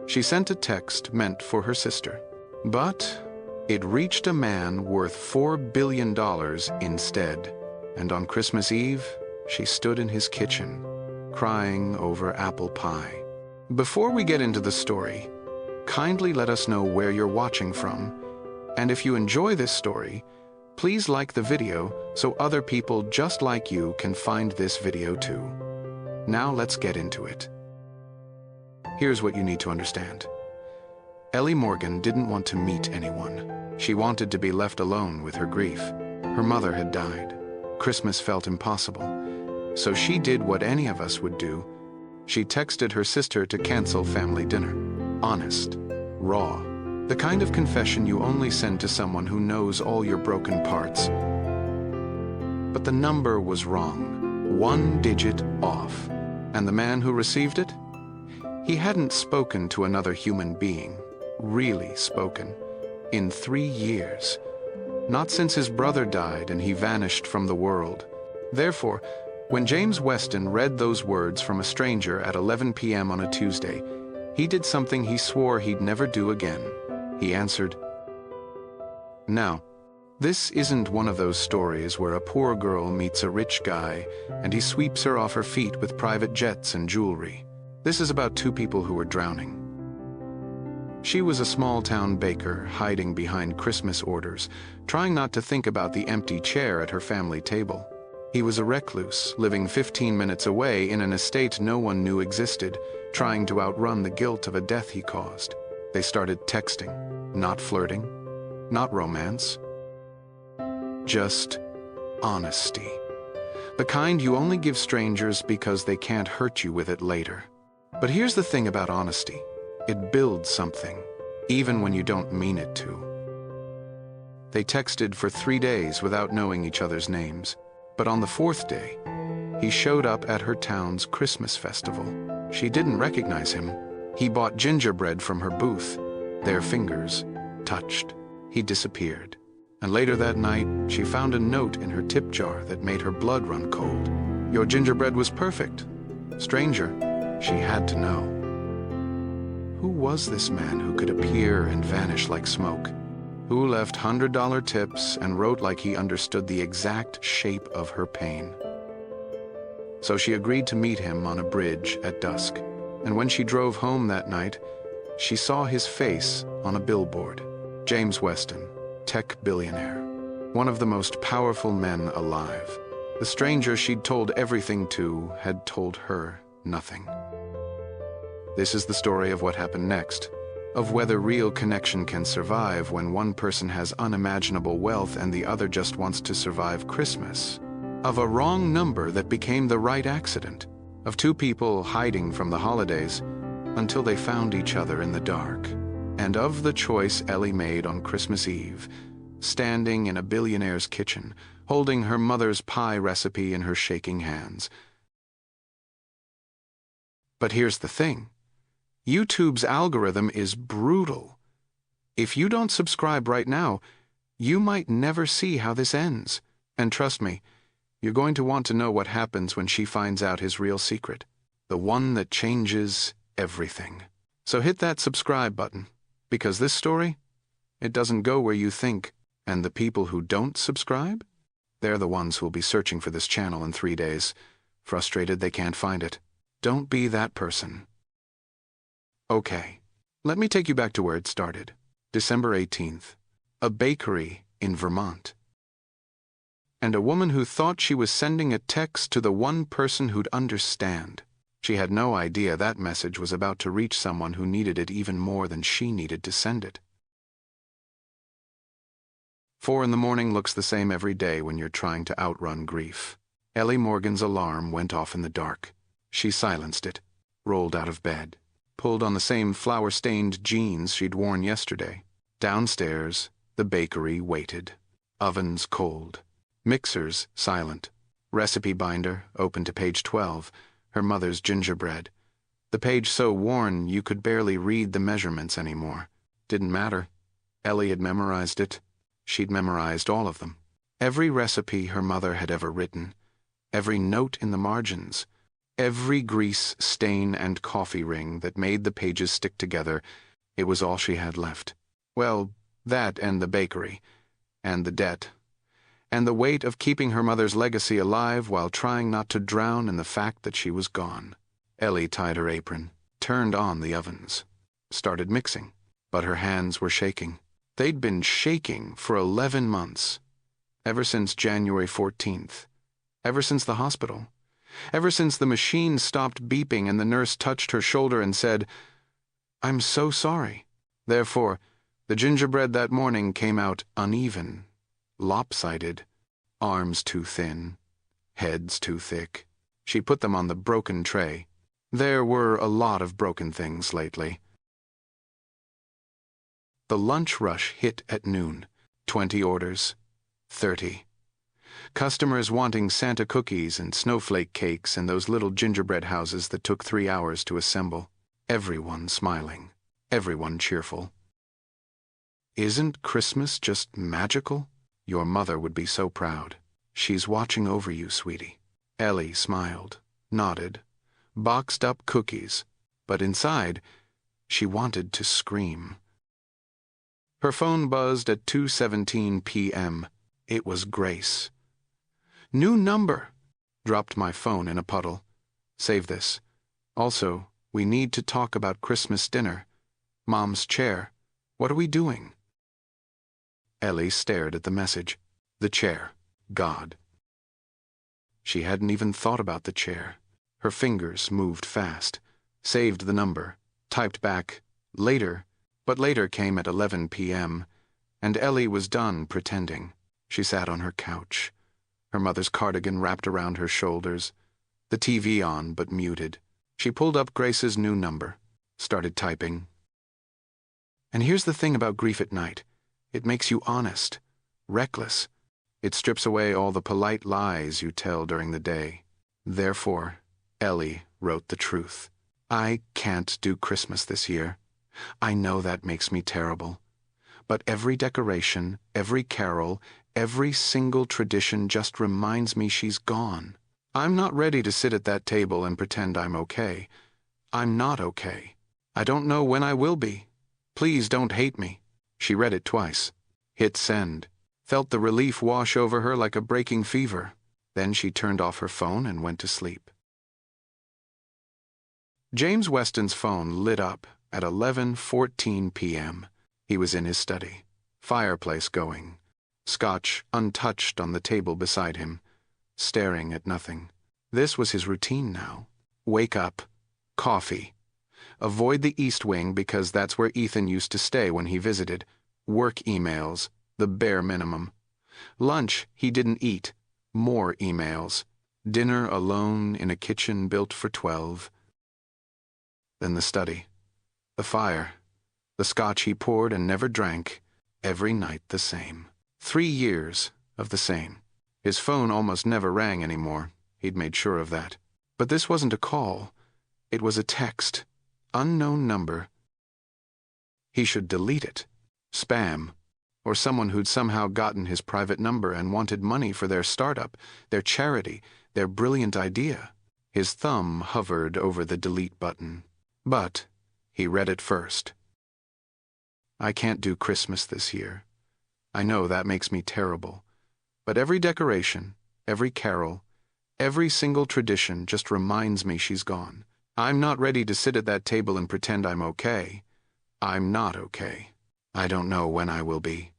She sent a text meant for her sister, but it reached a man worth $4 billion instead. And on Christmas Eve, she stood in his kitchen, crying over apple pie. Before we get into the story, kindly let us know where you're watching from, and if you enjoy this story, please like the video so other people just like you can find this video too. Now let's get into it. Here's what you need to understand. Ellie Morgan didn't want to meet anyone. She wanted to be left alone with her grief. Her mother had died. Christmas felt impossible. So she did what any of us would do. She texted her sister to cancel family dinner. Honest, raw, the kind of confession you only send to someone who knows all your broken parts. But the number was wrong, 1 digit off. And the man who received it? He hadn't spoken to another human being, really spoken, in 3 years. Not since his brother died and he vanished from the world. Therefore, when James Weston read those words from a stranger at 11 p.m. on a Tuesday, he did something he swore he'd never do again. He answered. Now, this isn't one of those stories where a poor girl meets a rich guy and he sweeps her off her feet with private jets and jewelry. This is about 2 people who were drowning. She was a small-town baker hiding behind Christmas orders, trying not to think about the empty chair at her family table. He was a recluse, living 15 minutes away in an estate no one knew existed, trying to outrun the guilt of a death he caused. They started texting, not flirting, not romance, just honesty. The kind you only give strangers because they can't hurt you with it later. But here's the thing about honesty. It builds something, even when you don't mean it to. They texted for 3 days without knowing each other's names. But on the 4th day, he showed up at her town's Christmas festival. She didn't recognize him. He bought gingerbread from her booth. Their fingers touched. He disappeared. And later that night, she found a note in her tip jar that made her blood run cold. Your gingerbread was perfect. Stranger, she had to know. Who was this man who could appear and vanish like smoke? Who left $100 tips and wrote like he understood the exact shape of her pain? So she agreed to meet him on a bridge at dusk. And when she drove home that night, she saw his face on a billboard. James Weston, tech billionaire, one of the most powerful men alive. The stranger she'd told everything to had told her nothing. This is the story of what happened next, of whether real connection can survive when one person has unimaginable wealth and the other just wants to survive Christmas, of a wrong number that became the right accident, of 2 people hiding from the holidays until they found each other in the dark, and of the choice Ellie made on Christmas Eve, standing in a billionaire's kitchen, holding her mother's pie recipe in her shaking hands. But here's the thing. YouTube's algorithm is brutal. If you don't subscribe right now, you might never see how this ends. And trust me, you're going to want to know what happens when she finds out his real secret, the one that changes everything. So hit that subscribe button, because this story, it doesn't go where you think, and the people who don't subscribe, they're the ones who'll be searching for this channel in 3 days, frustrated they can't find it. Don't be that person. Okay, let me take you back to where it started. December 18th, a bakery in Vermont. And a woman who thought she was sending a text to the one person who'd understand. She had no idea that message was about to reach someone who needed it even more than she needed to send it. 4 in the morning looks the same every day when you're trying to outrun grief. Ellie Morgan's alarm went off in the dark. She silenced it, rolled out of bed, pulled on the same flour-stained jeans she'd worn yesterday. Downstairs, the bakery waited. Ovens cold. Mixers silent. Recipe binder open to page 12, her mother's gingerbread. The page so worn you could barely read the measurements anymore. Didn't matter. Ellie had memorized it. She'd memorized all of them. Every recipe her mother had ever written. Every note in the margins. Every grease, stain, and coffee ring that made the pages stick together, it was all she had left. Well, that and the bakery, and the debt, and the weight of keeping her mother's legacy alive while trying not to drown in the fact that she was gone. Ellie tied her apron, turned on the ovens, started mixing, but her hands were shaking. They'd been shaking for 11 months, ever since January 14th, ever since the hospital, ever since the machine stopped beeping and the nurse touched her shoulder and said, "I'm so sorry." Therefore, the gingerbread that morning came out uneven, lopsided, arms too thin, heads too thick. She put them on the broken tray. There were a lot of broken things lately. The lunch rush hit at noon. 20 orders. 30. Customers wanting Santa cookies and snowflake cakes and those little gingerbread houses that took 3 hours to assemble. Everyone smiling. Everyone cheerful. Isn't Christmas just magical? Your mother would be so proud. She's watching over you, sweetie. Ellie smiled, nodded, boxed up cookies, but inside, she wanted to scream. Her phone buzzed at 2:17 p.m. It was Grace. "New number." Dropped my phone in a puddle. "Save this. Also, we need to talk about Christmas dinner. Mom's chair. What are we doing?" Ellie stared at the message. The chair. God. She hadn't even thought about the chair. Her fingers moved fast. Saved the number. Typed back, "Later." But later came at 11 p.m., and Ellie was done pretending. She sat on her couch, her mother's cardigan wrapped around her shoulders, the TV on but muted. She pulled up Grace's new number, started typing. "And here's the thing about grief at night. It makes you honest, reckless. It strips away all the polite lies you tell during the day. Therefore, Ellie wrote the truth. I can't do Christmas this year. I know that makes me terrible. But every decoration, every carol, every single tradition just reminds me she's gone. I'm not ready to sit at that table and pretend I'm okay. I'm not okay. I don't know when I will be. Please don't hate me." She read it twice. Hit send. Felt the relief wash over her like a breaking fever. Then she turned off her phone and went to sleep. James Weston's phone lit up at 11:14 p.m. He was in his study, fireplace going, scotch untouched on the table beside him, staring at nothing. This was his routine now. Wake up, coffee. Avoid the East Wing because that's where Ethan used to stay when he visited. Work emails, the bare minimum. Lunch he didn't eat. More emails. Dinner alone in a kitchen built for 12. Then the study. The fire. The scotch he poured and never drank. Every night the same. 3 years of the same. His phone almost never rang anymore. He'd made sure of that. But this wasn't a call. It was a text. Unknown number. He should delete it. Spam. Or someone who'd somehow gotten his private number and wanted money for their startup, their charity, their brilliant idea. His thumb hovered over the delete button. But he read it first. I can't do Christmas this year. I know that makes me terrible. But every decoration, every carol, every single tradition just reminds me she's gone. I'm not ready to sit at that table and pretend I'm okay. I'm not okay. I don't know when I will be.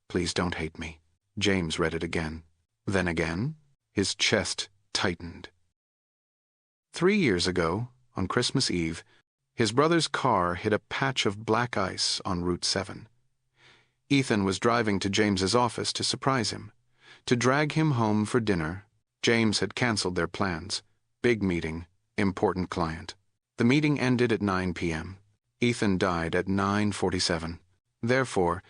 Please don't hate me. James read it again. Then again. His chest tightened. 3 years ago, on Christmas Eve, his brother's car hit a patch of black ice on Route 7. Ethan was driving to James's office to surprise him, to drag him home for dinner. James had canceled their plans. Big meeting, important client. The meeting ended at 9 p.m. Ethan died at 9:47. Therefore,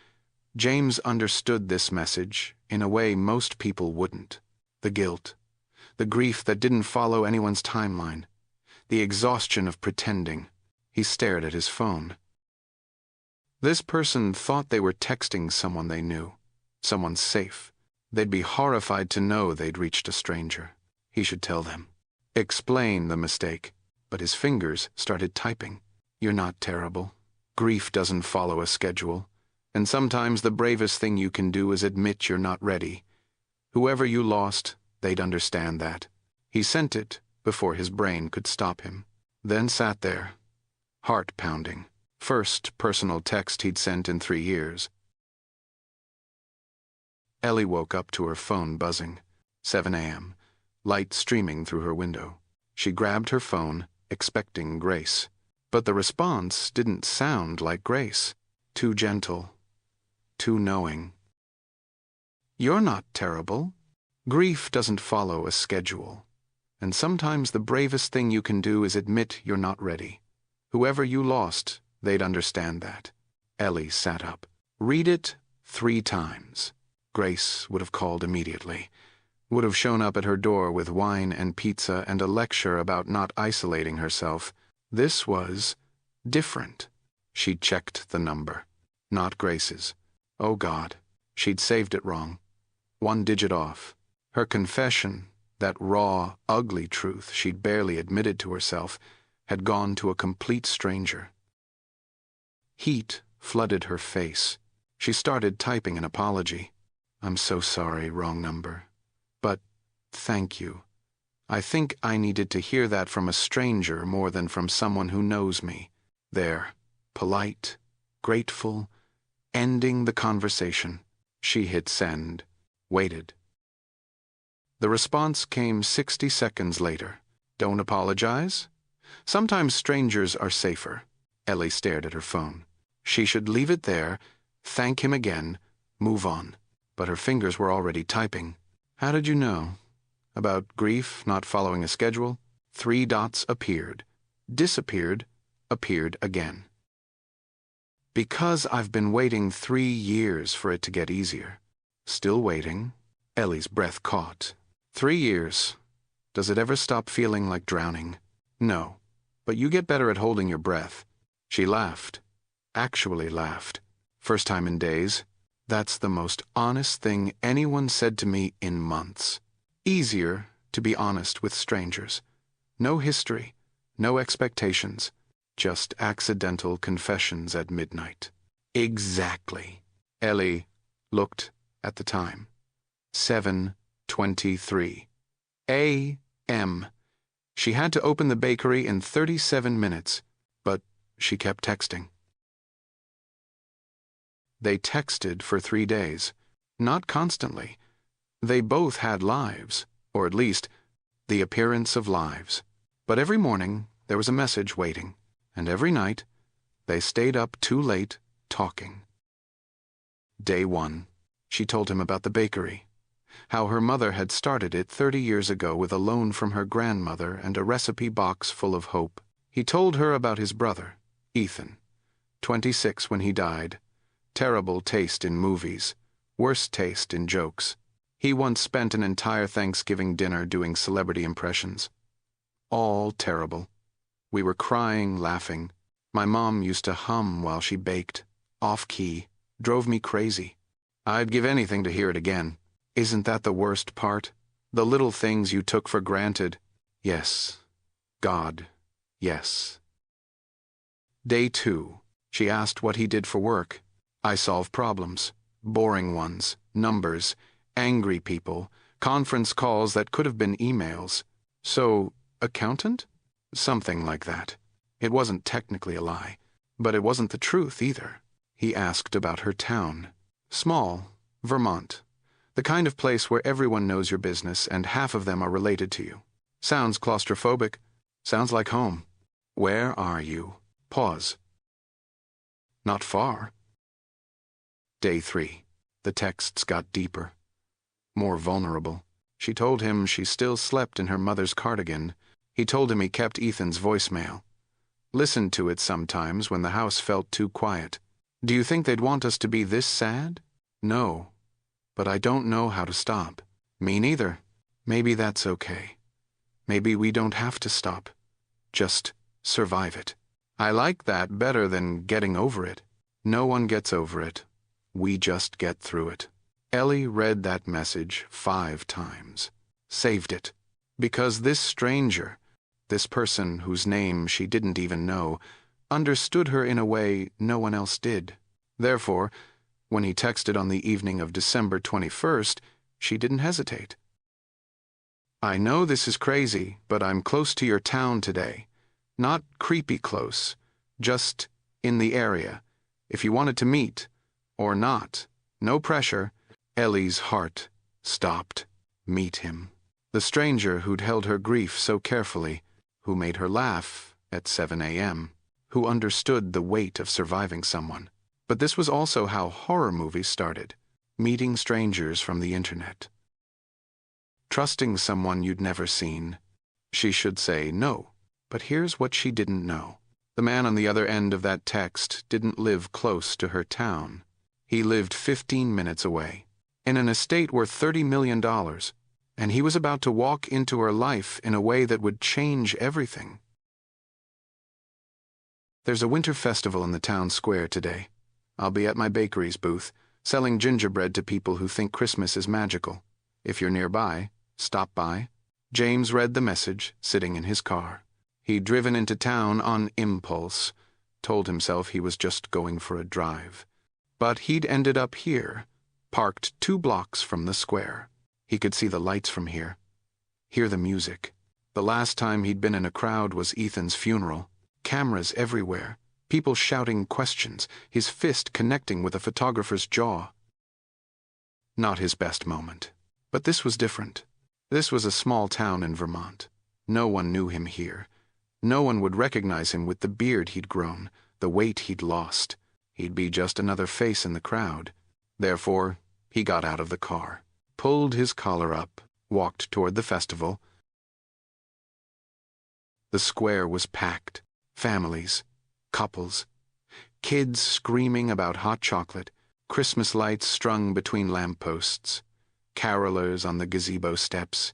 James understood this message in a way most people wouldn't. The guilt, the grief that didn't follow anyone's timeline, the exhaustion of pretending. He stared at his phone. This person thought they were texting someone they knew, someone safe. They'd be horrified to know they'd reached a stranger. He should tell them. explain the mistake, but his fingers started typing. You're not terrible. Grief doesn't follow a schedule, and sometimes the bravest thing you can do is admit you're not ready. Whoever you lost, they'd understand that. He sent it before his brain could stop him, then sat there, heart pounding. First personal text he'd sent in 3 years. Ellie woke up to her phone buzzing. 7 a.m., light streaming through her window. She grabbed her phone, expecting Grace. But the response didn't sound like Grace. Too gentle, too knowing. You're not terrible. Grief doesn't follow a schedule, and sometimes the bravest thing you can do is admit you're not ready. Whoever you lost, they'd understand that. Ellie sat up. Read it 3 times. Grace would have called immediately, would have shown up at her door with wine and pizza and a lecture about not isolating herself. This was different. She'd checked the number, not Grace's. Oh God, she'd saved it wrong. 1 digit off. Her confession, that raw, ugly truth she'd barely admitted to herself, had gone to a complete stranger. Heat flooded her face. She started typing an apology. I'm so sorry, wrong number. But thank you. I think I needed to hear that from a stranger more than from someone who knows me. There, polite, grateful, ending the conversation. She hit send, waited. The response came 60 seconds later. Don't apologize? Sometimes strangers are safer. Ellie stared at her phone. She should leave it there, thank him again, move on. But her fingers were already typing. How did you know? About grief not following a schedule? 3 dots appeared, disappeared, appeared again. Because I've been waiting 3 years for it to get easier. Still waiting. Ellie's breath caught. 3 years. Does it ever stop feeling like drowning? No, but you get better at holding your breath. She laughed. Actually laughed. First time in days. That's the most honest thing anyone said to me in months. Easier to be honest with strangers. No history, no expectations, just accidental confessions at midnight. Exactly. Ellie looked at the time. 7:23 a.m. She had to open the bakery in 37 minutes, but she kept texting. They texted for 3 days. Not constantly. They both had lives, or at least, the appearance of lives. But every morning, there was a message waiting, and every night, they stayed up too late, talking. Day 1, she told him about the bakery, how her mother had started it 30 years ago with a loan from her grandmother and a recipe box full of hope. He told her about his brother, Ethan, 26 when he died. Terrible taste in movies, worst taste in jokes. He once spent an entire Thanksgiving dinner doing celebrity impressions. All terrible. We were crying, laughing. My mom used to hum while she baked, off-key, drove me crazy. I'd give anything to hear it again. Isn't that the worst part? The little things you took for granted. Yes. God, yes. Day 2, she asked what he did for work. I solve problems, boring ones, numbers, angry people, conference calls that could have been emails. So, accountant? Something like that. It wasn't technically a lie, but it wasn't the truth either. He asked about her town. Small, Vermont. The kind of place where everyone knows your business and half of them are related to you. Sounds claustrophobic. Sounds like home. Where are you? Pause. Not far. Day 3. The texts got deeper. More vulnerable. She told him she still slept in her mother's cardigan. He told him he kept Ethan's voicemail. Listened to it sometimes when the house felt too quiet. Do you think they'd want us to be this sad? No. But I don't know how to stop. Me neither. Maybe that's okay. Maybe we don't have to stop. Just survive it. I like that better than getting over it. No one gets over it. We just get through it. Ellie read that message 5 times. Saved it. Because this stranger, this person whose name she didn't even know, understood her in a way no one else did. Therefore, when he texted on the evening of December 21st, she didn't hesitate. I know this is crazy, but I'm close to your town today. Not creepy close, just in the area. If you wanted to meet, or not, no pressure. Ellie's heart stopped. Meet him. The stranger who'd held her grief so carefully, who made her laugh at 7 a.m., who understood the weight of surviving someone. But this was also how horror movies started, meeting strangers from the internet. Trusting someone you'd never seen. She should say no, but here's what she didn't know. The man on the other end of that text didn't live close to her town. He lived 15 minutes away, in an estate worth $30 million, and he was about to walk into her life in a way that would change everything. There's a winter festival in the town square today. I'll be at my bakery's booth, selling gingerbread to people who think Christmas is magical. If you're nearby, stop by. James read the message, sitting in his car. He'd driven into town on impulse, told himself he was just going for a drive. But he'd ended up here, parked 2 blocks from the square. He could see the lights from here, hear the music. The last time he'd been in a crowd was Ethan's funeral. Cameras everywhere, people shouting questions, his fist connecting with a photographer's jaw. Not his best moment. But this was different. This was a small town in Vermont. No one knew him here. No one would recognize him with the beard he'd grown, the weight he'd lost. He'd be just another face in the crowd. Therefore, he got out of the car, pulled his collar up, walked toward the festival. The square was packed. Families, couples, kids screaming about hot chocolate, Christmas lights strung between lampposts, carolers on the gazebo steps,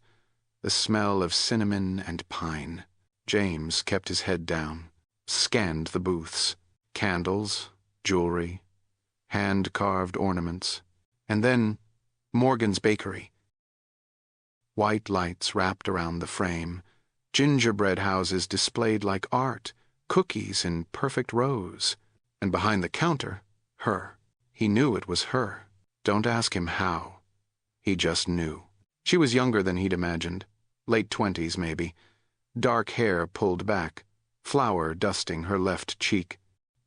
the smell of cinnamon and pine. James kept his head down, scanned the booths, candles, jewelry, hand-carved ornaments, and then Morgan's Bakery. White lights wrapped around the frame, gingerbread houses displayed like art, cookies in perfect rows, and behind the counter, her. He knew it was her. Don't ask him how. He just knew. She was younger than he'd imagined, late 20s maybe, dark hair pulled back, flour dusting her left cheek,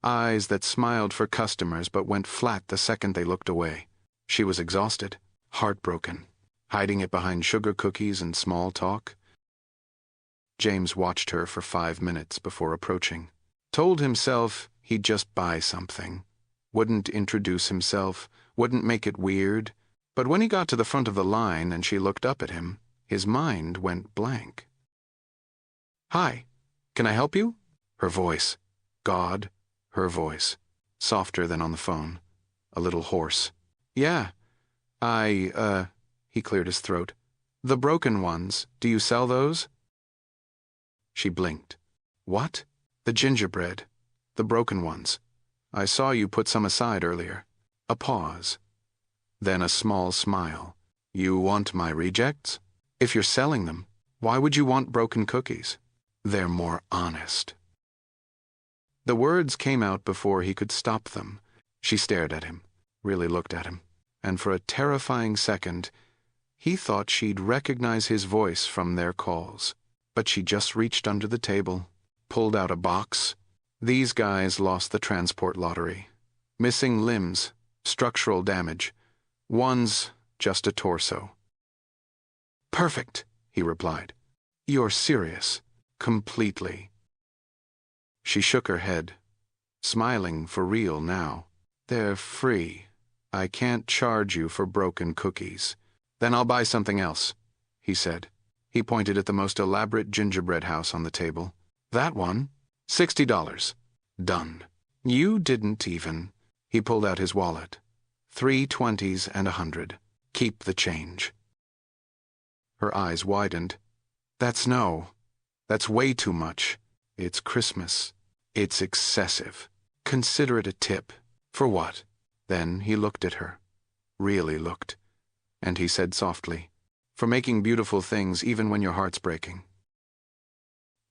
eyes that smiled for customers but went flat the second they looked away. She was exhausted, heartbroken, hiding it behind sugar cookies and small talk. James watched her for 5 minutes before approaching. Told himself he'd just buy something. Wouldn't introduce himself, wouldn't make it weird. But when he got to the front of the line and she looked up at him, his mind went blank. Hi, can I help you? Her voice. God, her voice. Softer than on the phone. A little hoarse. Yeah, he cleared his throat. The broken ones, do you sell those? She blinked. What? The gingerbread. The broken ones. I saw you put some aside earlier. A pause. Then a small smile. You want my rejects? If you're selling them, why would you want broken cookies? They're more honest. The words came out before he could stop them. She stared at him, really looked at him, and for a terrifying second, he thought she'd recognize his voice from their calls. But she just reached under the table, pulled out a box. These guys lost the transport lottery. Missing limbs, structural damage. One's just a torso. Perfect, he replied. You're serious. Completely. She shook her head, smiling for real now. They're free. I can't charge you for broken cookies. Then I'll buy something else, he said. He pointed at the most elaborate gingerbread house on the table. That one? $60. Done. You didn't even. He pulled out his wallet. 3 20s and 100. Keep the change. Her eyes widened. That's way too much. It's Christmas. It's excessive. Consider it a tip. For what? Then he looked at her. Really looked. And he said softly, for making beautiful things even when your heart's breaking."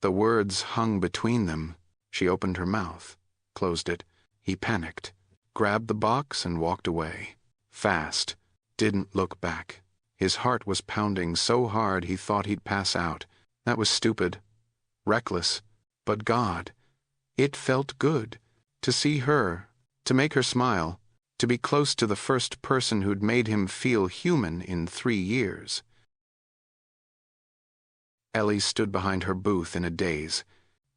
The words hung between them. She opened her mouth, closed it. He panicked, grabbed the box and walked away. Fast, didn't look back. His heart was pounding so hard he thought he'd pass out. That was stupid, reckless, but God, it felt good to see her, to make her smile, to be close to the first person who'd made him feel human in 3 years. Ellie stood behind her booth in a daze.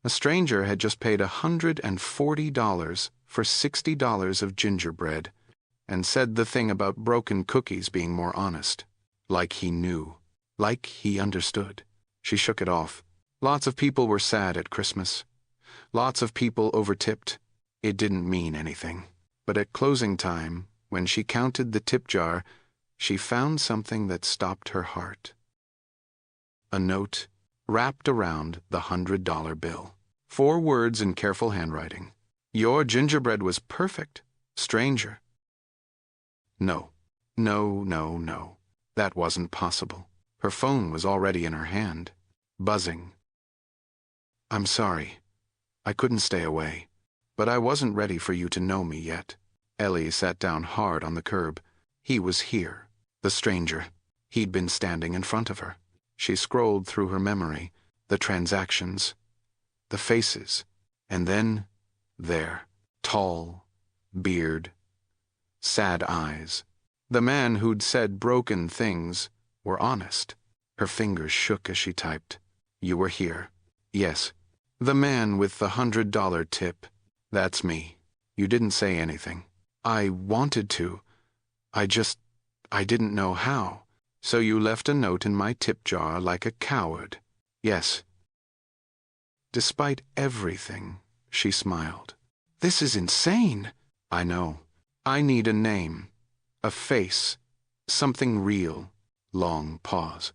A stranger had just paid $140 for $60 of gingerbread, and said the thing about broken cookies being more honest. Like he knew. Like he understood. She shook it off. Lots of people were sad at Christmas. Lots of people overtipped. It didn't mean anything. But at closing time, when she counted the tip jar, she found something that stopped her heart. A note wrapped around the $100 bill. 4 words in careful handwriting. "Your gingerbread was perfect, stranger." No, no, no, no. That wasn't possible. Her phone was already in her hand, buzzing. "I'm sorry. I couldn't stay away. But I wasn't ready for you to know me yet." Ellie sat down hard on the curb. He was here, the stranger. He'd been standing in front of her. She scrolled through her memory, the transactions, the faces, and then, there, tall, beard, sad eyes. The man who'd said broken things were honest. Her fingers shook as she typed. "You were here." "Yes." "The man with the $100 tip. That's me. You didn't say anything." "I wanted to. I didn't know how. So you left a note in my tip jar like a coward." "Yes." Despite everything, she smiled. "This is insane." "I know. I need a name, a face, something real." Long pause.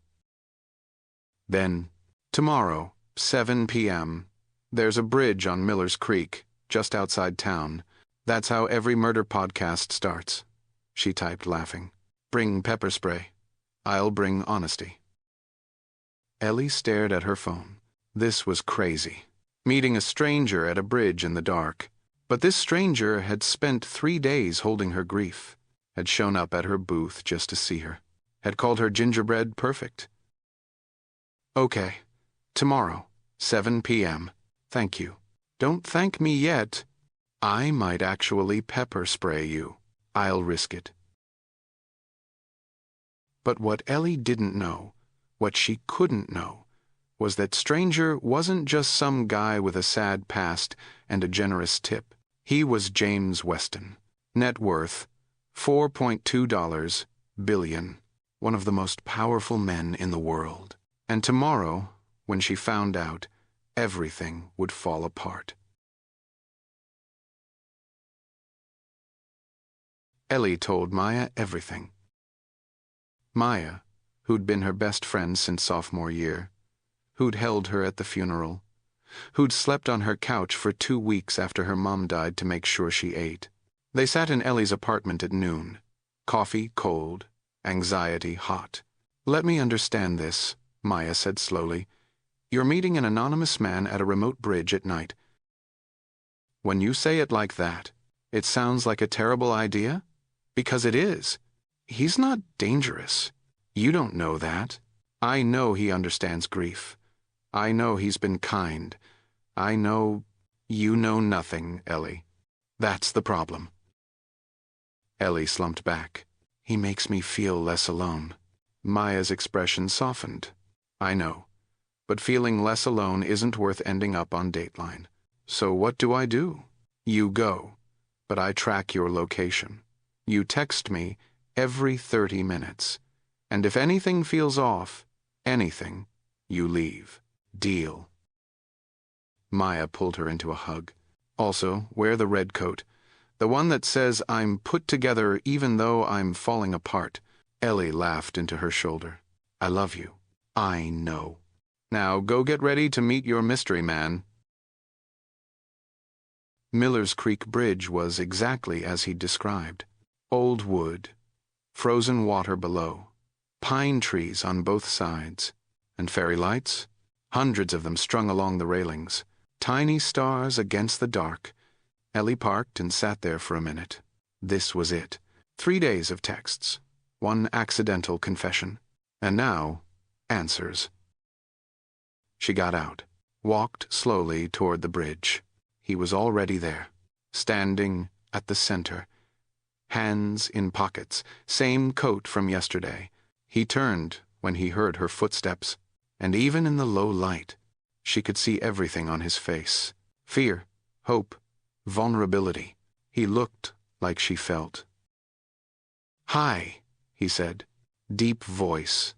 Then, "Tomorrow, 7 p.m., there's a bridge on Miller's Creek, just outside town. That's how every murder podcast starts." She typed, laughing. "Bring pepper spray. I'll bring honesty." Ellie stared at her phone. This was crazy. Meeting a stranger at a bridge in the dark. But this stranger had spent 3 days holding her grief, had shown up at her booth just to see her, had called her gingerbread perfect. "Okay, tomorrow, 7 p.m. Thank you." "Don't thank me yet. I might actually pepper spray you. I'll risk it." But what Ellie didn't know, what she couldn't know, was that stranger wasn't just some guy with a sad past and a generous tip. He was James Weston. Net worth, $4.2 billion. One of the most powerful men in the world. And tomorrow, when she found out, everything would fall apart. Ellie told Maya everything. Maya, who'd been her best friend since sophomore year, who'd held her at the funeral, who'd slept on her couch for 2 weeks after her mom died to make sure she ate. They sat in Ellie's apartment at noon. Coffee cold, anxiety hot. "Let me understand this," Maya said slowly. "You're meeting an anonymous man at a remote bridge at night. When you say it like that, it sounds like a terrible idea? Because it is. He's not dangerous. You don't know that. I know he understands grief. I know he's been kind. I know you know nothing, Ellie. That's the problem." Ellie slumped back. "He makes me feel less alone." Maya's expression softened. "I know. But feeling less alone isn't worth ending up on Dateline. So what do I do? You go, but I track your location. You text me every 30 minutes. And if anything feels off, anything, you leave. Deal." Maya pulled her into a hug. "Also, wear the red coat. The one that says I'm put together even though I'm falling apart." Ellie laughed into her shoulder. "I love you. I know. Now go get ready to meet your mystery man." Miller's Creek Bridge was exactly as he'd described. Old wood, frozen water below, Pine trees on both sides. And fairy lights? Hundreds of them strung along the railings. Tiny stars against the dark. Ellie parked and sat there for a minute. This was it. 3 days of texts. 1 accidental confession. And now, answers. She got out, walked slowly toward the bridge. He was already there, standing at the center. Hands in pockets, same coat from yesterday. He turned when he heard her footsteps, and even in the low light, she could see everything on his face. Fear, hope, vulnerability. He looked like she felt. "Hi," he said, deep voice,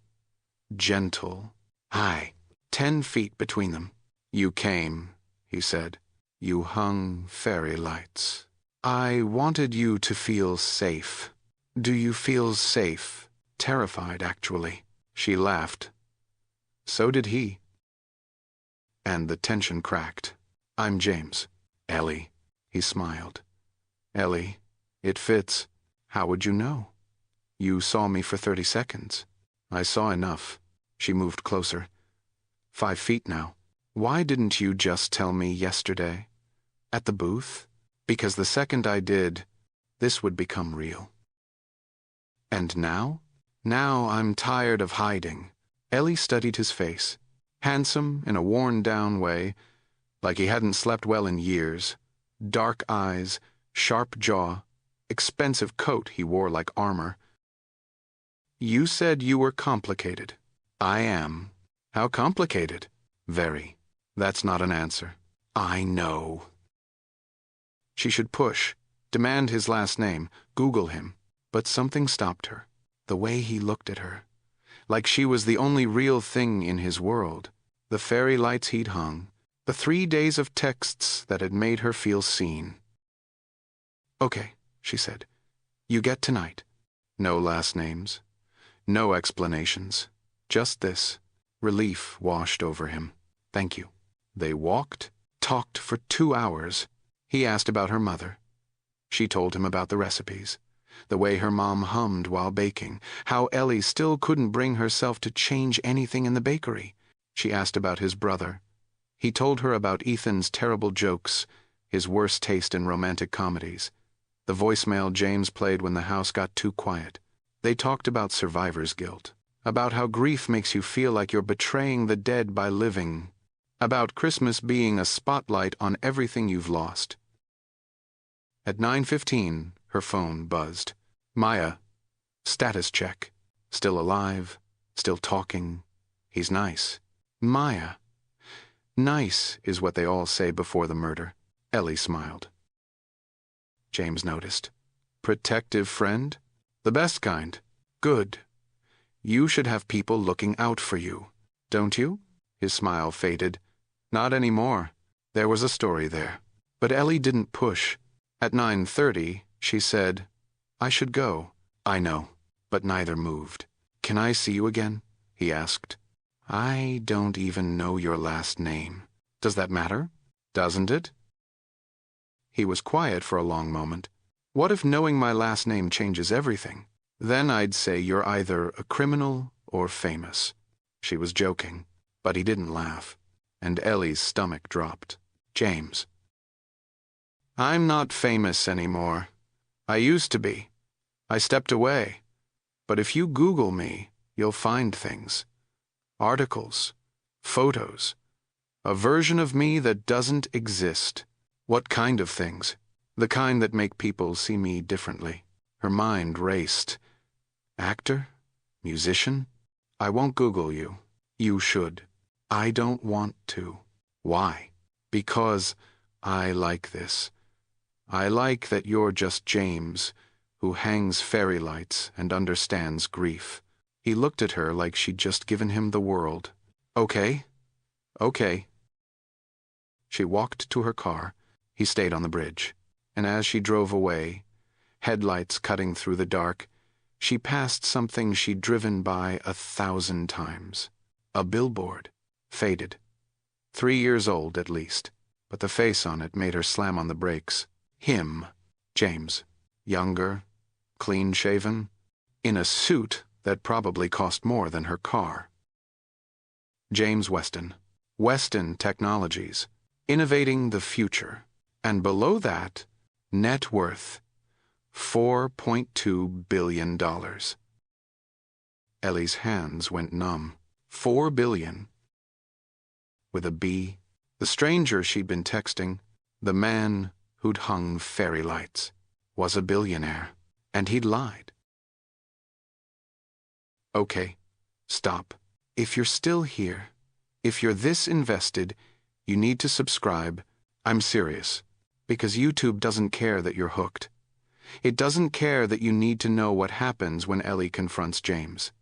gentle. "Hi." 10 feet between them. "You came," he said. "You hung fairy lights. I wanted you to feel safe. Do you feel safe?" Terrified, actually. She laughed. So did he. And the tension cracked. "I'm James." "Ellie." He smiled. "Ellie, it fits. How would you know?" "You saw me for 30 seconds. I saw enough." She moved closer. 5 feet now. "Why didn't you just tell me yesterday? At the booth? Because the second I did, this would become real." "And now?" "Now I'm tired of hiding." Ellie studied his face. Handsome in a worn-down way, like he hadn't slept well in years. Dark eyes, sharp jaw, expensive coat he wore like armor. "You said you were complicated." "I am." "How complicated?" "Very." "That's not an answer." "I know." She should push, demand his last name, Google him. But something stopped her. The way he looked at her. Like she was the only real thing in his world. The fairy lights he'd hung. The 3 days of texts that had made her feel seen. "Okay," she said. "You get tonight." No last names. No explanations. Just this. Relief washed over him. "Thank you." They walked, talked for 2 hours. He asked about her mother. She told him about the recipes, the way her mom hummed while baking, how Ellie still couldn't bring herself to change anything in the bakery. She asked about his brother. He told her about Ethan's terrible jokes, his worst taste in romantic comedies, the voicemail James played when the house got too quiet. They talked about survivor's guilt, about how grief makes you feel like you're betraying the dead by living, about Christmas being a spotlight on everything you've lost. At 9:15, her phone buzzed. Maya. Status check. Still alive, still talking. He's nice. Maya. Nice is what they all say before the murder. Ellie smiled. James noticed. Protective friend? The best kind. Good. You should have people looking out for you. Don't you? His smile faded. Not anymore. There was a story there. But Ellie didn't push. At 9:30, she said, "I should go." "I know." But neither moved. "Can I see you again?" he asked. "I don't even know your last name." "Does that matter?" "Doesn't it?" He was quiet for a long moment. "What if knowing my last name changes everything? Then I'd say you're either a criminal or famous." She was joking, but he didn't laugh, and Ellie's stomach dropped. "James." "I'm not famous anymore. I used to be. I stepped away. But if you Google me, you'll find things. Articles, photos, a version of me that doesn't exist." "What kind of things?" "The kind that make people see me differently." Her mind raced. "Actor? Musician? I won't Google you." "You should." "I don't want to." "Why?" "Because I like this. I like that you're just James, who hangs fairy lights and understands grief." He looked at her like she'd just given him the world. "Okay. Okay." She walked to her car. He stayed on the bridge. And as she drove away, headlights cutting through the dark, she passed something she'd driven by 1,000 times. A billboard. Faded. 3 years old, at least. But the face on it made her slam on the brakes. Him. James. Younger. Clean-shaven. In a suit that probably cost more than her car. James Weston, Weston Technologies, innovating the future. And below that, net worth, $4.2 billion. Ellie's hands went numb. $4 billion. With a B, the stranger she'd been texting, the man who'd hung fairy lights, was a billionaire, and he'd lied. Okay, stop. If you're still here, if you're this invested, you need to subscribe. I'm serious, because YouTube doesn't care that you're hooked. It doesn't care that you need to know what happens when Ellie confronts James.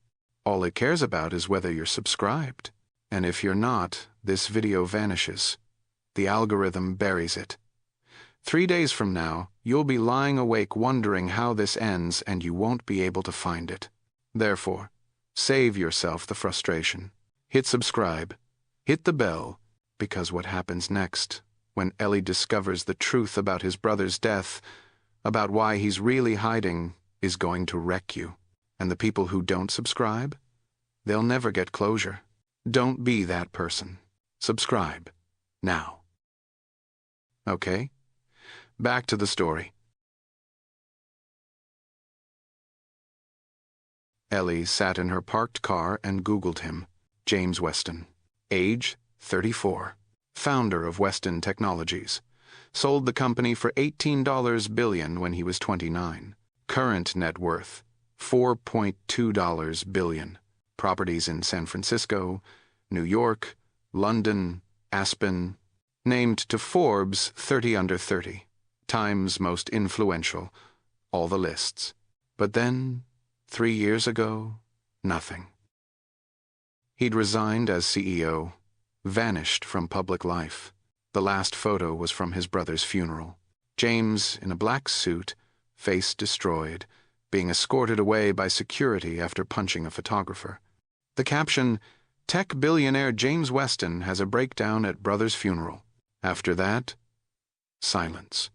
All it cares about is whether you're subscribed. And if you're not, this video vanishes. The algorithm buries it. 3 days from now, you'll be lying awake wondering how this ends, and you won't be able to find it. Therefore, save yourself the frustration. Hit subscribe. Hit the bell, because what happens next, when Ellie discovers the truth about his brother's death, about why he's really hiding, is going to wreck you. And the people who don't subscribe, they'll never get closure. Don't be that person. Subscribe. Now. Okay? Back to the story. Ellie sat in her parked car and Googled him. James Weston. Age, 34. Founder of Weston Technologies. Sold the company for $18 billion when he was 29. Current net worth, $4.2 billion. Properties in San Francisco, New York, London, Aspen. Named to Forbes 30 Under 30. Time's Most Influential. All the lists. But then, 3 years ago, nothing. He'd resigned as CEO, vanished from public life. The last photo was from his brother's funeral. James, in a black suit, face destroyed, being escorted away by security after punching a photographer. The caption, "Tech billionaire James Weston has a breakdown at brother's funeral." After that, silence.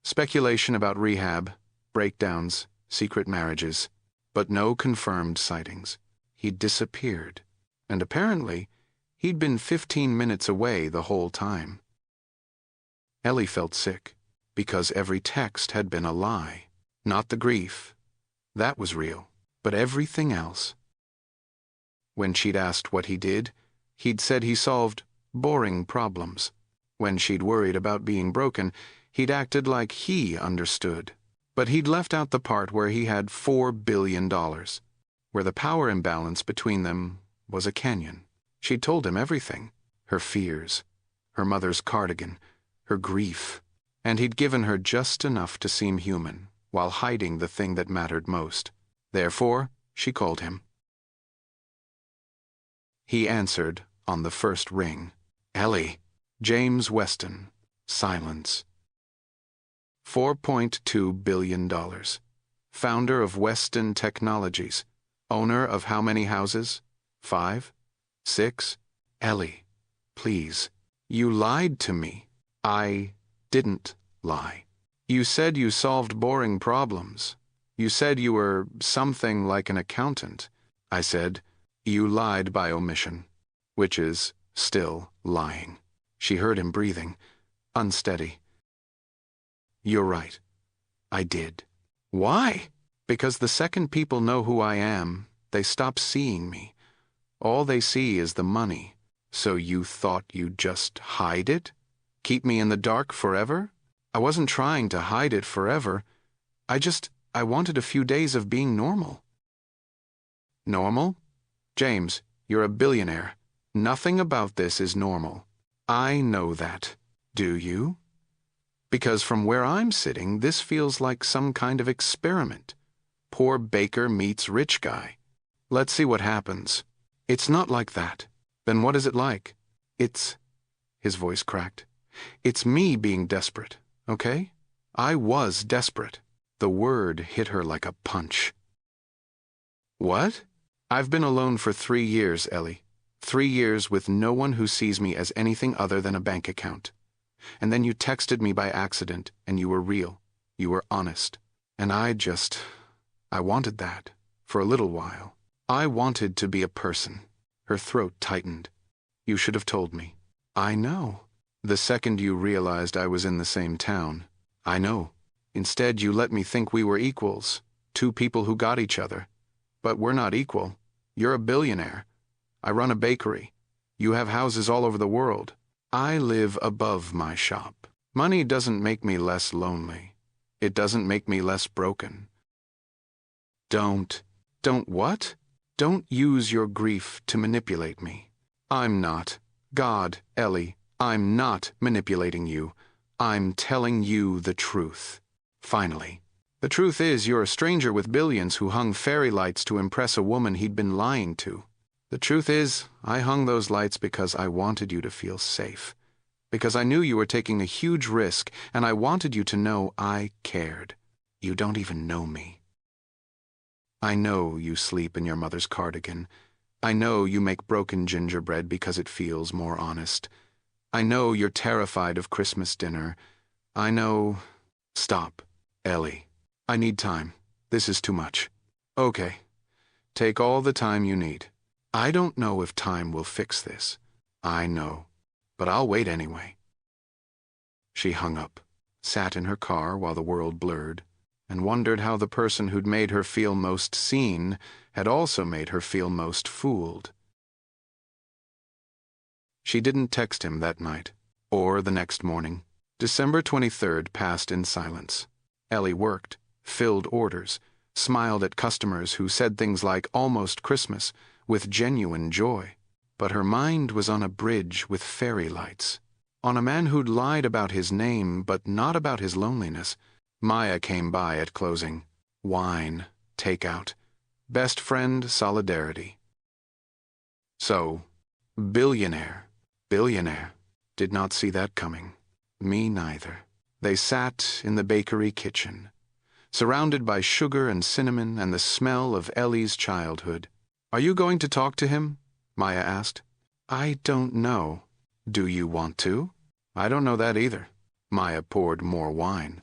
Speculation about rehab, breakdowns, secret marriages, but no confirmed sightings. He'd disappeared, and apparently, he'd been 15 minutes away the whole time. Ellie felt sick, because every text had been a lie. Not the grief. That was real, but everything else. When she'd asked what he did, he'd said he solved boring problems. When she'd worried about being broken, he'd acted like he understood. But he'd left out the part where he had $4 billion, where the power imbalance between them was a canyon. She'd told him everything, her fears, her mother's cardigan, her grief, and he'd given her just enough to seem human, while hiding the thing that mattered most. Therefore, she called him. He answered on the first ring. Ellie. James Weston. Silence. $4.2 billion. Founder of Weston Technologies. Owner of how many houses? 5? 6? Ellie, please. You lied to me. I didn't lie. You said you solved boring problems. You said you were something like an accountant. I said, you lied by omission, which is still lying. She heard him breathing, unsteady. You're right. I did. Why? Because the second people know who I am, they stop seeing me. All they see is the money. So you thought you'd just hide it? Keep me in the dark forever? I wasn't trying to hide it forever. I wanted a few days of being normal. Normal? James, you're a billionaire. Nothing about this is normal. I know that. Do you? Because from where I'm sitting, this feels like some kind of experiment. Poor baker meets rich guy. Let's see what happens. It's not like that. Then what is it like? His voice cracked. It's me being desperate, okay? I was desperate. The word hit her like a punch. What? I've been alone for 3 years, Ellie. 3 years with no one who sees me as anything other than a bank account. And then you texted me by accident, and you were real. You were honest. And I wanted that. For a little while, I wanted to be a person. Her throat tightened. You should have told me. I know. The second you realized I was in the same town. I know. Instead, you let me think we were equals, two people who got each other. But we're not equal. You're a billionaire. I run a bakery. You have houses all over the world. I live above my shop. Money doesn't make me less lonely. It doesn't make me less broken. Don't what? Don't use your grief to manipulate me. I'm not. God, Ellie, I'm not manipulating you. I'm telling you the truth. Finally. The truth is, you're a stranger with billions who hung fairy lights to impress a woman he'd been lying to. The truth is, I hung those lights because I wanted you to feel safe. Because I knew you were taking a huge risk, and I wanted you to know I cared. You don't even know me. I know you sleep in your mother's cardigan. I know you make broken gingerbread because it feels more honest. I know you're terrified of Christmas dinner. I know... Stop, Ellie. I need time. This is too much. Okay. Take all the time you need. I don't know if time will fix this. I know. But I'll wait anyway. She hung up, sat in her car while the world blurred, and wondered how the person who'd made her feel most seen had also made her feel most fooled. She didn't text him that night, or the next morning. December 23rd passed in silence. Ellie worked, filled orders, smiled at customers who said things like "almost Christmas" with genuine joy. But her mind was on a bridge with fairy lights, on a man who'd lied about his name but not about his loneliness. Maya came by at closing. Wine, takeout, best friend solidarity. So, billionaire, did not see that coming. Me neither. They sat in the bakery kitchen, surrounded by sugar and cinnamon and the smell of Ellie's childhood. Are you going to talk to him? Maya asked. I don't know. Do you want to? I don't know that either. Maya poured more wine.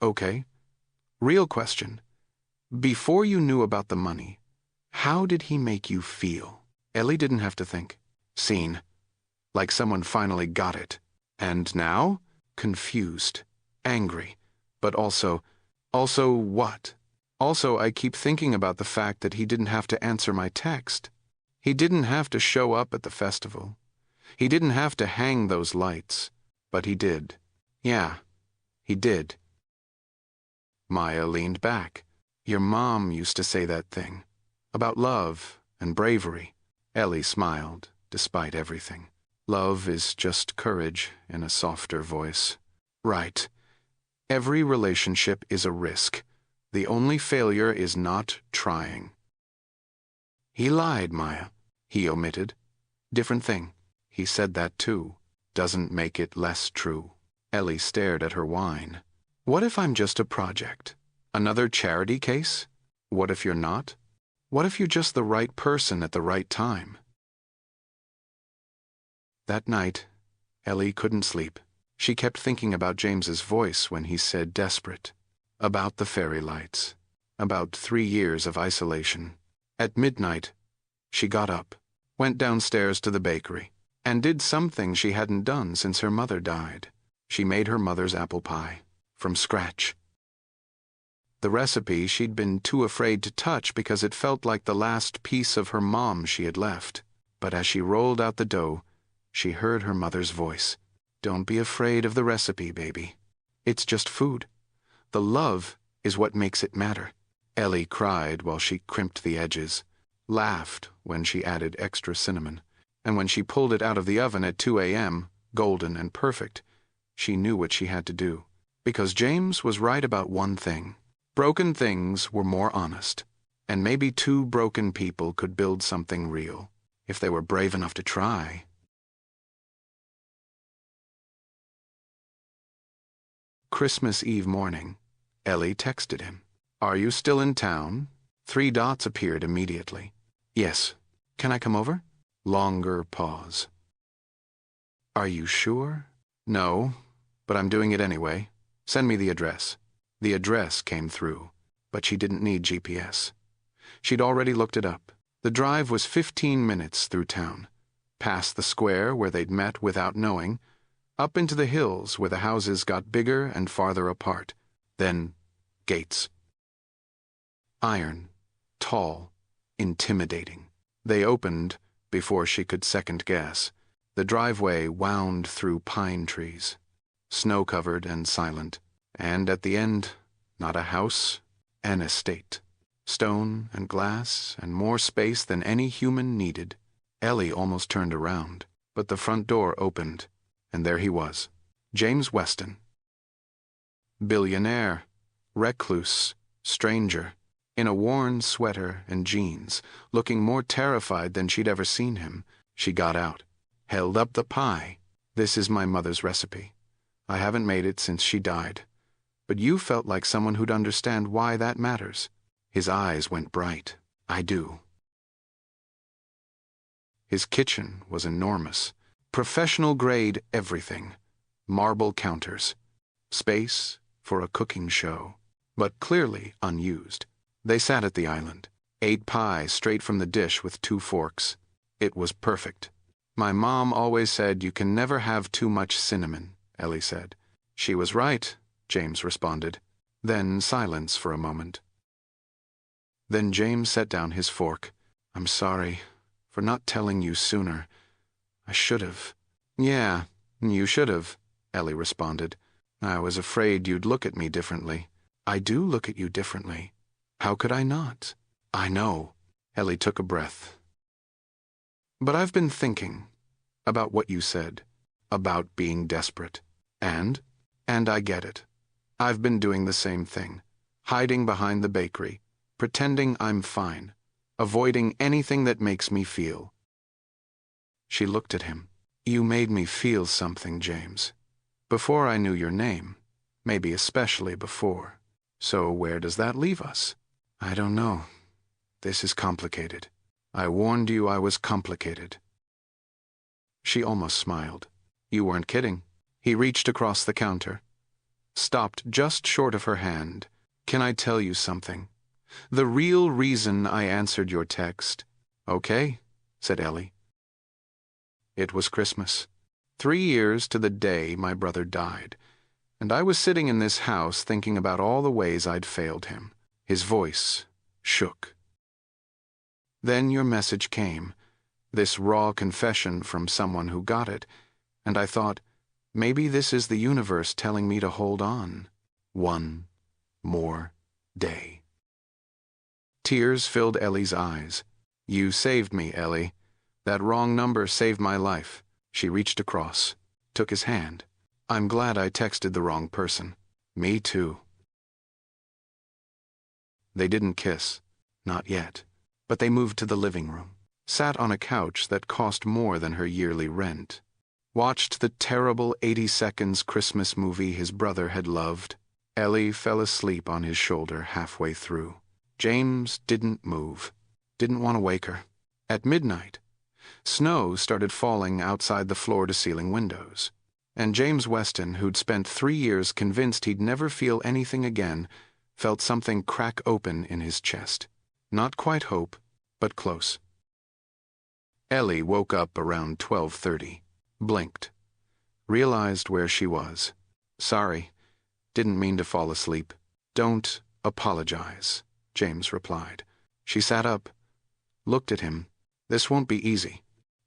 Okay. Real question. Before you knew about the money, how did he make you feel? Ellie didn't have to think. Seen. Like someone finally got it. And now? Confused. Angry. But also what? Also, I keep thinking about the fact that he didn't have to answer my text. He didn't have to show up at the festival. He didn't have to hang those lights. But he did. Yeah, he did. Maya leaned back. Your mom used to say that thing. About love and bravery. Ellie smiled, despite everything. Love is just courage in a softer voice. Right. Every relationship is a risk. The only failure is not trying. He lied, Maya. He omitted. Different thing. He said that too. Doesn't make it less true. Ellie stared at her wine. What if I'm just a project? Another charity case? What if you're not? What if you're just the right person at the right time? That night, Ellie couldn't sleep. She kept thinking about James's voice when he said desperate. About the fairy lights. About 3 years of isolation. At midnight, she got up, went downstairs to the bakery, and did something she hadn't done since her mother died. She made her mother's apple pie. From scratch. The recipe she'd been too afraid to touch because it felt like the last piece of her mom she had left. But as she rolled out the dough, she heard her mother's voice. Don't be afraid of the recipe, baby. It's just food. The love is what makes it matter. Ellie cried while she crimped the edges, laughed when she added extra cinnamon, and when she pulled it out of the oven at 2 a.m., golden and perfect, she knew what she had to do. Because James was right about one thing. Broken things were more honest, and maybe 2 broken people could build something real, if they were brave enough to try. Christmas Eve morning, Ellie texted him. Are you still in town? 3 dots appeared immediately. Yes. Can I come over? Longer pause. Are you sure? No, but I'm doing it anyway. Send me the address. The address came through, but she didn't need GPS. She'd already looked it up. The drive was 15 minutes through town, past the square where they'd met without knowing, up into the hills where the houses got bigger and farther apart. Then gates. Iron, tall, intimidating. They opened before she could second guess. The driveway wound through pine trees, snow-covered and silent, and at the end, not a house, an estate. Stone and glass and more space than any human needed. Ellie almost turned around, but the front door opened, and there he was, James Weston. Billionaire, recluse, stranger, in a worn sweater and jeans, looking more terrified than she'd ever seen him. She got out, held up the pie. "This is my mother's recipe. I haven't made it since she died. But you felt like someone who'd understand why that matters." His eyes went bright. "I do." His kitchen was enormous. Professional-grade everything. Marble counters. Space for a cooking show, but clearly unused. They sat at the island, ate pie straight from the dish with 2 forks. It was perfect. "My mom always said you can never have too much cinnamon," Ellie said. "She was right," James responded. Then silence for a moment. Then James set down his fork. "I'm sorry for not telling you sooner. I should have." "Yeah, you should have," Ellie responded. "I was afraid you'd look at me differently." "I do look at you differently. How could I not?" "I know." Ellie took a breath. "But I've been thinking about what you said, about being desperate. And I get it. I've been doing the same thing, hiding behind the bakery, pretending I'm fine, avoiding anything that makes me feel." She looked at him. "You made me feel something, James. Before I knew your name, maybe especially before. So where does that leave us?" "I don't know. This is complicated. I warned you I was complicated." She almost smiled. "You weren't kidding." He reached across the counter, stopped just short of her hand. "Can I tell you something? The real reason I answered your text." "Okay," said Ellie. It was Christmas. 3 years to the day my brother died, and I was sitting in this house thinking about all the ways I'd failed him. His voice shook. Then your message came, this raw confession from someone who got it, and I thought, maybe this is the universe telling me to hold on. One more day. Tears filled Ellie's eyes. "You saved me, Ellie. That wrong number saved my life." She reached across, took his hand. "I'm glad I texted the wrong person." "Me too." They didn't kiss, not yet, but they moved to the living room, sat on a couch that cost more than her yearly rent, watched the terrible 80 seconds Christmas movie his brother had loved. Ellie fell asleep on his shoulder halfway through. James didn't move, didn't want to wake her. At midnight, snow started falling outside the floor-to-ceiling windows, and James Weston, who'd spent 3 years convinced he'd never feel anything again, felt something crack open in his chest. Not quite hope, but close. Ellie woke up around 12:30, blinked, realized where she was. "Sorry, didn't mean to fall asleep." "Don't apologize," James replied. She sat up, looked at him. "This won't be easy.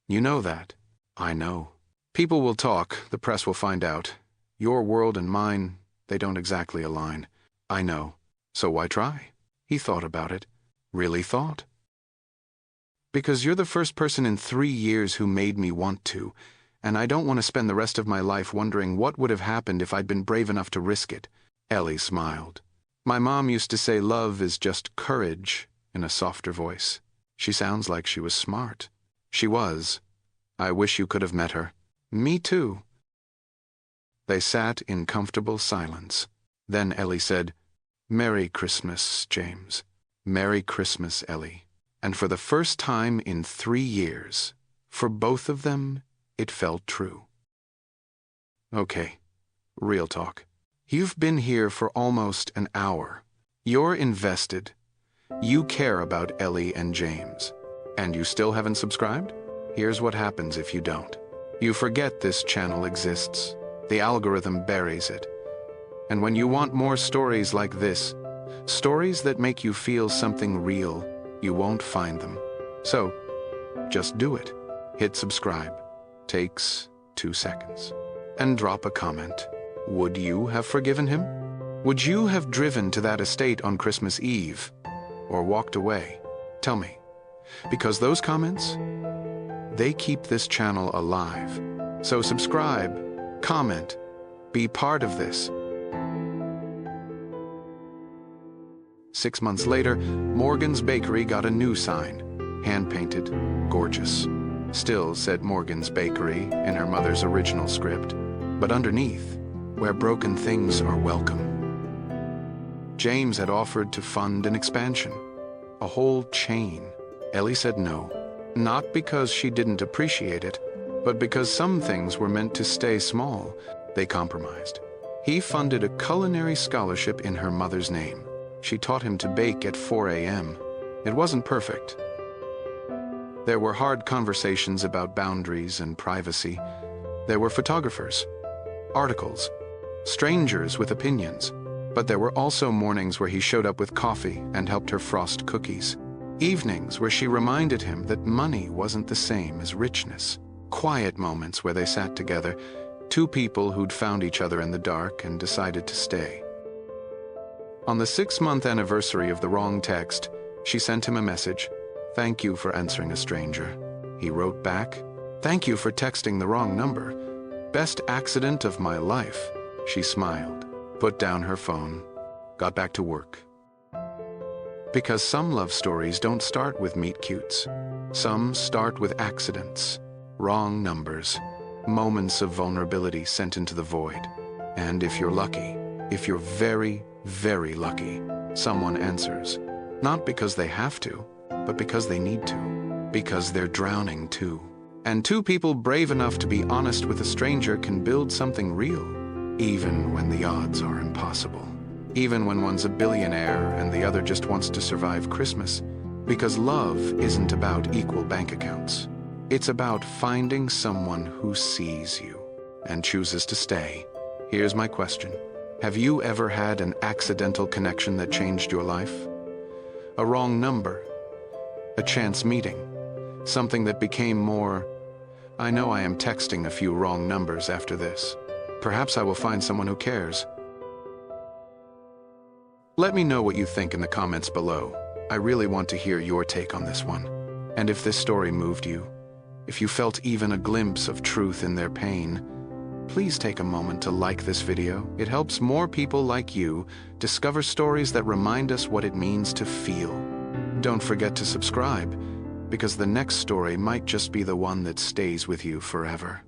You know that." "I know. People will talk, the press will find out. Your world and mine, they don't exactly align." "I know. So why try?" He thought about it. Really thought. "Because you're the first person in 3 years who made me want to, and I don't want to spend the rest of my life wondering what would have happened if I'd been brave enough to risk it." Ellie smiled. "My mom used to say love is just courage," in a softer voice. She sounds like she was smart. She was. I wish you could have met her. Me too. They sat in comfortable silence. Then Ellie said, "Merry Christmas, James." "Merry Christmas, Ellie." And for the first time in 3 years, for both of them, it felt true. "Okay, real talk. You've been here for almost an hour. You're invested, You care about Ellie and James. And you still haven't subscribed? Here's what happens if you don't. You forget this channel exists. The algorithm buries it. And when you want more stories like this, stories that make you feel something real, you won't find them. So, just do it. Hit subscribe. Takes 2 seconds. And drop a comment. Would you have forgiven him? Would you have driven to that estate on Christmas Eve? Or walked away? Tell me. Because those comments, they keep this channel alive. So subscribe, comment, be part of this. 6 months later, Morgan's Bakery got a new sign, hand-painted, gorgeous. Still said Morgan's Bakery in her mother's original script, but underneath, where broken things are welcome. James had offered to fund an expansion, a whole chain. Ellie said no, not because she didn't appreciate it, but because some things were meant to stay small. They compromised. He funded a culinary scholarship in her mother's name. She taught him to bake at 4 a.m. It wasn't perfect. There were hard conversations about boundaries and privacy. There were photographers, articles, strangers with opinions. But there were also mornings where he showed up with coffee and helped her frost cookies. Evenings where she reminded him that money wasn't the same as richness. Quiet moments where they sat together, two people who'd found each other in the dark and decided to stay. On the 6-month anniversary of the wrong text, she sent him a message. "Thank you for answering a stranger." He wrote back, "Thank you for texting the wrong number. Best accident of my life." She smiled, put down her phone, got back to work. Because some love stories don't start with meet cutes. Some start with accidents, wrong numbers, moments of vulnerability sent into the void. And if you're lucky, if you're very, very lucky, someone answers. Not because they have to, but because they need to. Because they're drowning too. And two people brave enough to be honest with a stranger can build something real, even when the odds are impossible. Even when one's a billionaire and the other just wants to survive Christmas. Because love isn't about equal bank accounts. It's about finding someone who sees you and chooses to stay. Here's my question. Have you ever had an accidental connection that changed your life? A wrong number? A chance meeting? Something that became more, I know I am texting a few wrong numbers after this. Perhaps I will find someone who cares. Let me know what you think in the comments below. I really want to hear your take on this one. And if this story moved you, if you felt even a glimpse of truth in their pain, please take a moment to like this video. It helps more people like you discover stories that remind us what it means to feel. Don't forget to subscribe, because the next story might just be the one that stays with you forever.